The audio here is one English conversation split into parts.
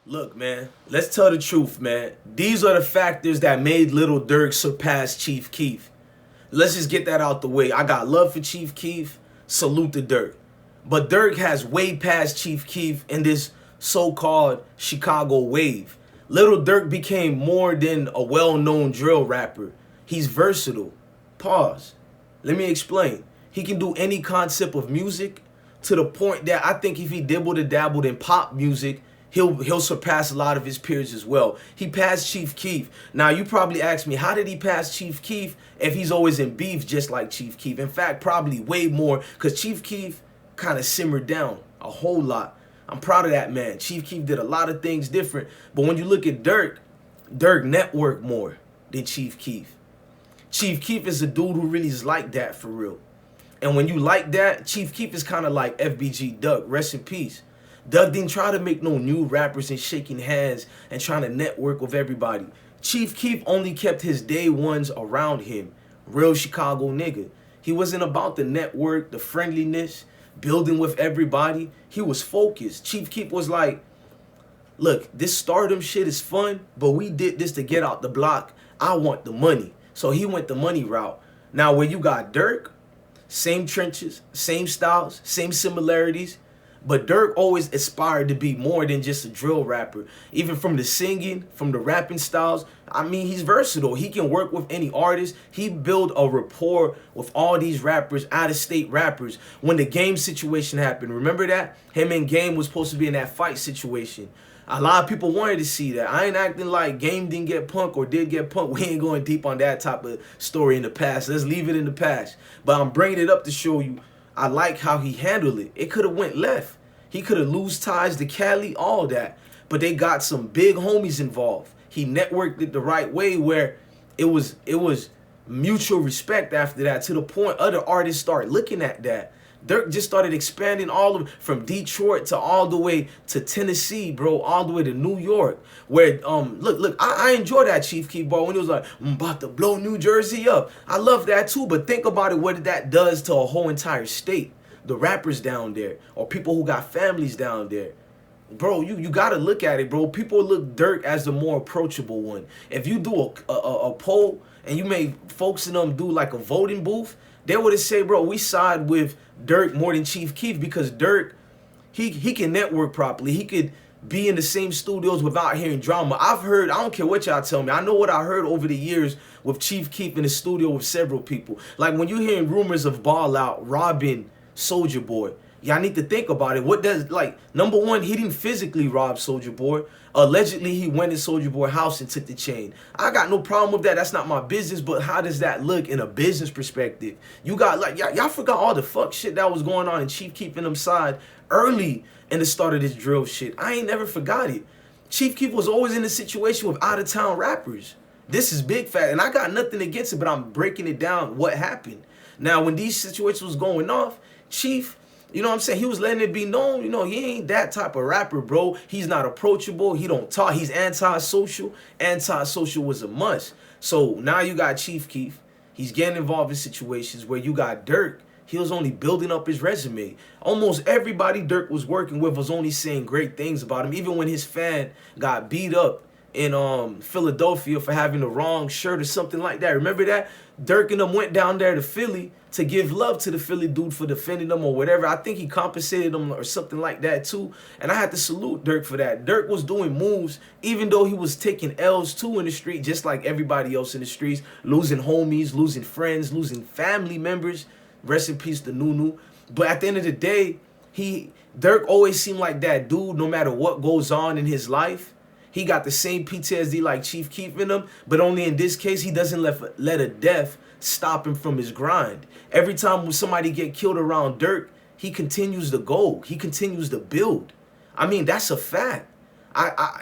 Look, man, let's tell the truth, man. These are the factors that made Lil Durk surpass Chief Keef. Let's just get that out the way. I got love for Chief Keef. Salute to Durk. But Durk has way past Chief Keef in this so-called Chicago wave. Lil Durk became more than a well-known drill rapper. He's versatile. Pause. Let me explain. He can do any concept of music to the point that I think if he dibbled and dabbled in pop music, he'll surpass a lot of his peers as well. He passed Chief Keef. Now you probably ask me, how did he pass Chief Keef if he's always in beef just like Chief Keef? In fact, probably way more, because Chief Keef kind of simmered down a whole lot. I'm proud of that man. Chief Keef did a lot of things different. But when you look at Durk, Durk networked more than Chief Keef. Chief Keef is a dude who really is like that for real. And when you like that, Chief Keef is kind of like FBG Duck. Rest in peace. Doug didn't try to make no new rappers and shaking hands and trying to network with everybody. Chief Keef only kept his day ones around him. Real Chicago nigga. He wasn't about the network, the friendliness, building with everybody. He was focused. Chief Keef was like, look, this stardom shit is fun, but we did this to get out the block. I want the money. So he went the money route. Now when you got Durk, same trenches, same styles, same similarities. But Durk always aspired to be more than just a drill rapper. Even from the singing, from the rapping styles, I mean, he's versatile. He can work with any artist. He built a rapport with all these rappers, out-of-state rappers. When the Game situation happened, remember that? Him and Game was supposed to be in that fight situation. A lot of people wanted to see that. I ain't acting like Game didn't get punked or did get punked. We ain't going deep on that type of story in the past. Let's leave it in the past. But I'm bringing it up to show you I like how he handled it. It could have went left. He could have lose ties to Cali, all that. But they got some big homies involved. He networked it the right way where it was mutual respect after that, to the point other artists start looking at that. Durk just started expanding all of from Detroit to all the way to Tennessee, bro, all the way to New York. Where look, I enjoy that Chief Keef, bro, when he was like, I'm about to blow New Jersey up. I love that too, but think about it, what that does to a whole entire state. The rappers down there, or people who got families down there. Bro, you gotta look at it, bro. People look Durk as the more approachable one. If you do a poll and you made folks in them do like a voting booth, they would say, bro, we side with Durk more than Chief Keef, because Durk, he can network properly. He could be in the same studios without hearing drama. I've heard, I don't care what y'all tell me, I know what I heard over the years with Chief Keef in the studio with several people. Like when you hearing rumors of Ball Out robbing Soulja Boy, y'all need to think about it. What does, like, number one, he didn't physically rob Soulja Boy. Allegedly, he went in Soulja Boy's house and took the chain. I got no problem with that. That's not my business. But how does that look in a business perspective? You got, like, y'all forgot all the fuck shit that was going on in Chief keeping them side early in the start of this drill shit. I ain't never forgot it. Chief Keef was always in a situation with out-of-town rappers. This is big fact, and I got nothing against it, but I'm breaking it down what happened. Now, when these situations was going off, Chief, you know what I'm saying, he was letting it be known, you know, he ain't that type of rapper, bro. He's not approachable. He don't talk. He's antisocial. Antisocial was a must. So now you got Chief Keef. He's getting involved in situations where you got Durk. He was only building up his resume. Almost everybody Durk was working with was only saying great things about him. Even when his fan got beat up in Philadelphia for having the wrong shirt or something like that. Remember that? Durk and them went down there to Philly to give love to the Philly dude for defending them or whatever. I think he compensated them or something like that too. And I had to salute Durk for that. Durk was doing moves even though he was taking L's too in the street, just like everybody else in the streets, losing homies, losing friends, losing family members. Rest in peace to Nunu. But at the end of the day, Durk always seemed like that dude no matter what goes on in his life. He got the same PTSD like Chief Keef in him, but only in this case, he doesn't let a death stop him from his grind. Every time when somebody get killed around Durk, he continues to go. He continues to build. I mean, that's a fact.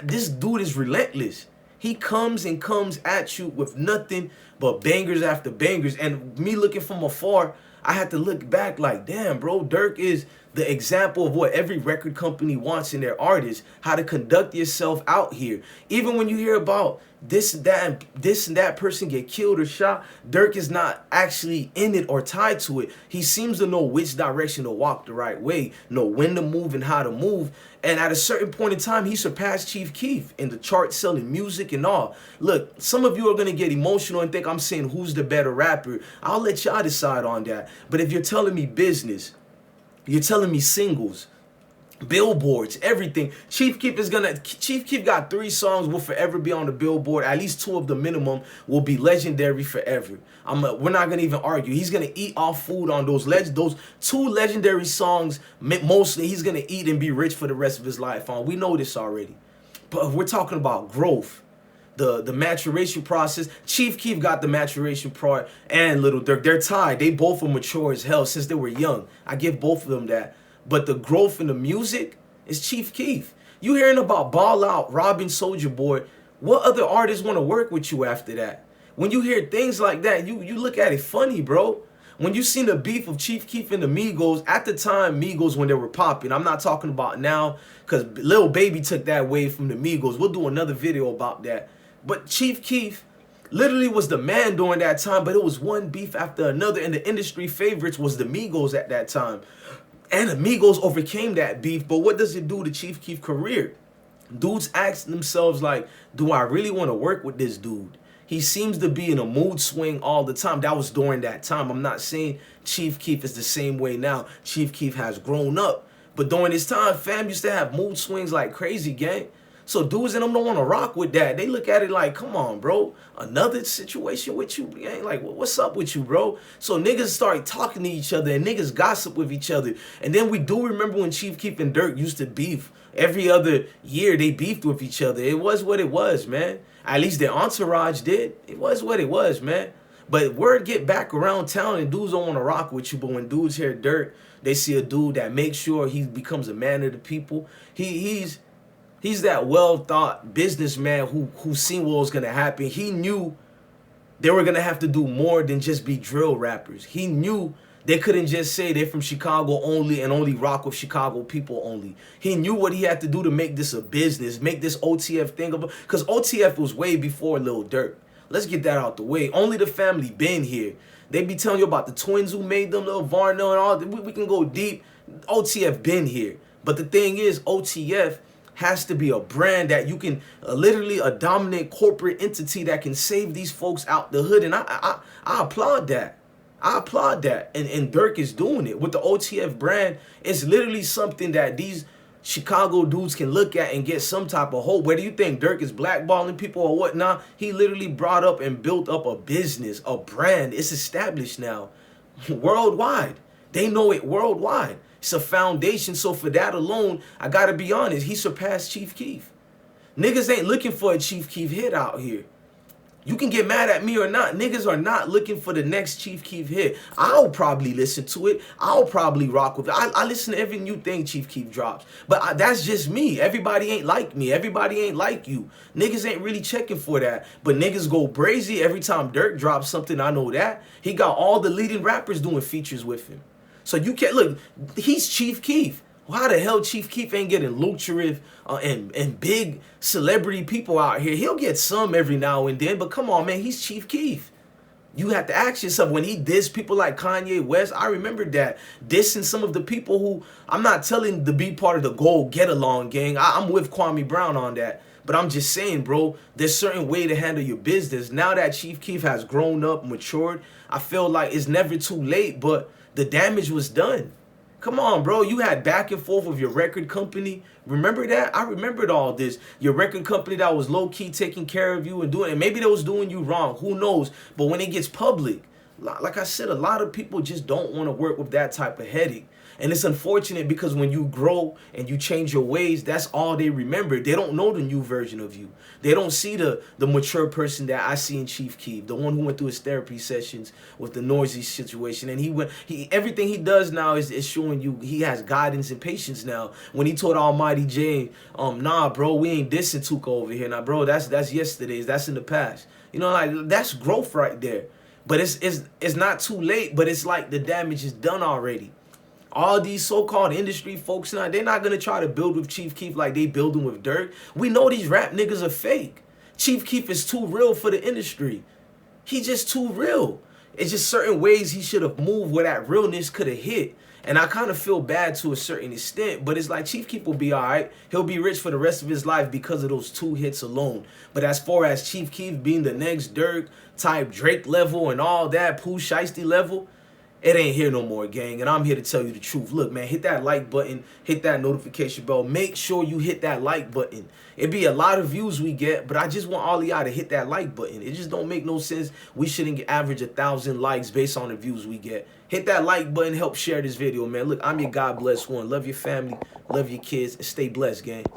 This dude is relentless. He comes and comes at you with nothing but bangers after bangers. And me looking from afar, I had to look back like, damn, bro, Durk is the example of what every record company wants in their artists, how to conduct yourself out here. Even when you hear about this and that person get killed or shot, Durk is not actually in it or tied to it. He seems to know which direction to walk the right way, know when to move and how to move. And at a certain point in time, he surpassed Chief Keef in the chart selling music and all. Look, some of you are going to get emotional and think I'm saying who's the better rapper. I'll let y'all decide on that. But if you're telling me business, you're telling me singles, billboards, everything. Chief Keef got 3 songs will forever be on the billboard. At least 2 of the minimum will be legendary forever. We're not gonna even argue. He's gonna eat off food on those 2 legendary songs. Mostly, he's gonna eat and be rich for the rest of his life. We know this already. But if we're talking about growth, the maturation process, Chief Keef got the maturation part, and Lil Durk, they're tied. They both are mature as hell since they were young. I give both of them that. But the growth in the music is Chief Keef. You hearing about Ball Out, robbing Soulja Boy, what other artists want to work with you after that? When you hear things like that, you look at it funny, bro. When you seen the beef of Chief Keef and the Migos, at the time, Migos when they were popping, I'm not talking about now, because Lil Baby took that away from the Migos. We'll do another video about that. But Chief Keef literally was the man during that time, but it was one beef after another, and the industry favorites was the Migos at that time. And the Migos overcame that beef, but what does it do to Chief Keef's career? Dudes ask themselves, like, do I really want to work with this dude? He seems to be in a mood swing all the time. That was during that time. I'm not saying Chief Keef is the same way now. Chief Keef has grown up. But during this time, fam used to have mood swings like crazy, gang. So dudes in them don't want to rock with that. They look at it like, come on, bro. Another situation with you? Gang? Like, what's up with you, bro? So niggas start talking to each other and niggas gossip with each other. And then we do remember when Chief Keef and Durk used to beef. Every other year they beefed with each other. It was what it was, man. At least their entourage did. It was what it was, man. But word get back around town and dudes don't want to rock with you. But when dudes hear Durk, they see a dude that makes sure he becomes a man of the people. He's that well-thought businessman who seen what was going to happen. He knew they were going to have to do more than just be drill rappers. He knew they couldn't just say they're from Chicago only and only rock with Chicago people only. He knew what he had to do to make this a business, make this OTF thing. Because OTF was way before Lil Durk. Let's get that out the way. Only the family been here. They be telling you about the twins who made them, Lil Varno and all. We can go deep. OTF been here. But the thing is, OTF has to be a brand that you can literally a dominant corporate entity that can save these folks out the hood. And I applaud that. I applaud that. And Durk is doing it with the OTF brand. It's literally something that these Chicago dudes can look at and get some type of hope. Whether you think Durk is blackballing people or whatnot, he literally brought up and built up a business, a brand. It's established now worldwide. They know it worldwide. It's a foundation. So for that alone, I gotta be honest, he surpassed Chief Keef. Niggas ain't looking for a Chief Keef hit out here. You can get mad at me or not. Niggas are not looking for the next Chief Keef hit. I'll probably listen to it. I'll probably rock with it. I listen to every new thing Chief Keef drops. But that's just me. Everybody ain't like me. Everybody ain't like you. Niggas ain't really checking for that. But niggas go brazy every time Durk drops something. I know that. He got all the leading rappers doing features with him. So you can't, look, he's Chief Keef. How the hell Chief Keef ain't getting lucrative and big celebrity people out here? He'll get some every now and then, but come on, man, he's Chief Keef. You have to ask yourself, when he dissed people like Kanye West, I remember that. Dissing some of the people who, I'm not telling to be part of the Gold Get Along gang. I'm with Kwame Brown on that. But I'm just saying, bro, there's certain way to handle your business. Now that Chief Keef has grown up, matured, I feel like it's never too late, but the damage was done. Come on, bro. You had back and forth with your record company. Remember that? I remembered all this. Your record company that was low-key taking care of you and doing it. Maybe they was doing you wrong. Who knows? But when it gets public, like I said, a lot of people just don't want to work with that type of headache. And it's unfortunate because when you grow and you change your ways, that's all they remember. They don't know the new version of you. They don't see the mature person that I see in Chief Keef, the one who went through his therapy sessions with the noisy situation. And everything he does now is showing you he has guidance and patience now. When he told Almighty J, nah, bro, we ain't dissing Tuka over here. Now, bro, that's yesterday's. That's in the past. You know, like, that's growth right there. But it's not too late, but it's like the damage is done already. All these so-called industry folks now, they're not gonna try to build with Chief Keef like they building with Durk. We know these rap niggas are fake. Chief Keef is too real for the industry. He just too real. It's just certain ways he should have moved where that realness could have hit. And I kind of feel bad to a certain extent, but it's like Chief Keef will be all right. He'll be rich for the rest of his life because of those 2 hits alone. But as far as Chief Keef being the next Durk type Drake level and all that, Pooh Shiesty level, it ain't here no more, gang. And I'm here to tell you the truth. Look, man, hit that like button, hit that notification bell. Make sure you hit that like button. It be a lot of views we get, but I just want all of y'all to hit that like button. It just don't make no sense. We shouldn't average 1,000 likes based on the views we get. Hit that like button, help share this video, man. Look, I'm your God bless one. Love your family, love your kids, and stay blessed, gang.